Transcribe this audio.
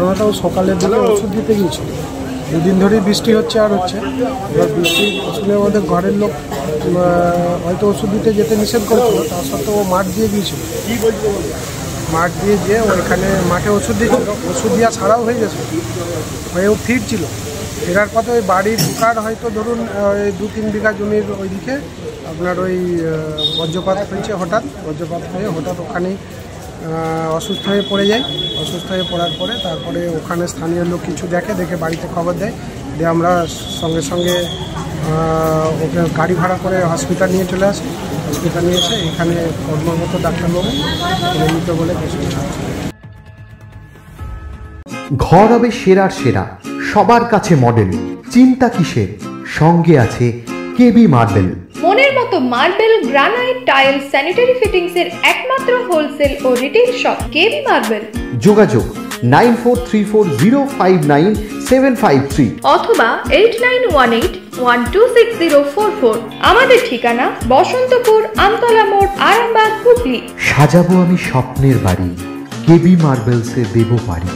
ঘটনাটাও সকালের দিকে ওষুধ দিতে গিয়েছিল। দুদিন ধরেই বৃষ্টি হচ্ছে আর হচ্ছে। এবার বৃষ্টি শুনে আমাদের ঘরের লোক হয়তো ওষুধ দিতে যেতে নিষেধ করেছিল, তা সত্ত্বেও ও মাঠ দিয়ে গিয়েছিল। মাঠ দিয়ে গিয়ে ওইখানে মাঠে ওষুধ দিয়েছিল, ওষুধ দেওয়া ছাড়াও হয়ে গেছে, হয়েও ফিরছিল। ফেরার পথে ওই বাড়ি ঢুকার হয়তো ধরুন 2-3 বিঘা জমির ওইদিকে আপনার ওই বজ্রপাত হয়েছে। বজ্রপাত হয়ে হঠাৎ ওখানেই অসুস্থ হয়ে পড়ে যায়। অসুস্থ হয়ে পড়ার পরে তারপরে ওখানে স্থানীয় লোক কিছু দেখে বাড়িতে খবর দেয়। দিয়ে আমরা সঙ্গে সঙ্গে ওকে গাড়ি ভাড়া করে হসপিটাল নিয়ে চলে আসি। হসপিটাল নিয়ে এসে এখানে কর্মরত ডাক্তারবাবু মৃত বলে ঘোষণা করছে। ঘর হবে সেরার সেরা, সবার কাছে মডেল। চিন্তা কিসের, সঙ্গে আছে কেবি মার্বেল। মনের মতো marble, granite, tile, sanitary fittings এর একমাত্র হোলসেল ও রিটেল শপ কেবি মার্বেল। যোগাযোগ 9434059753 অথবা 8918126044। আমাদের ঠিকানা বসন্তপুর, আমতলা মোড়, আরামবাগ, হুগলি। সাজাবো আমি স্বপ্নের বাড়ি, কেবি মার্বেলসে দেবো বাড়ি।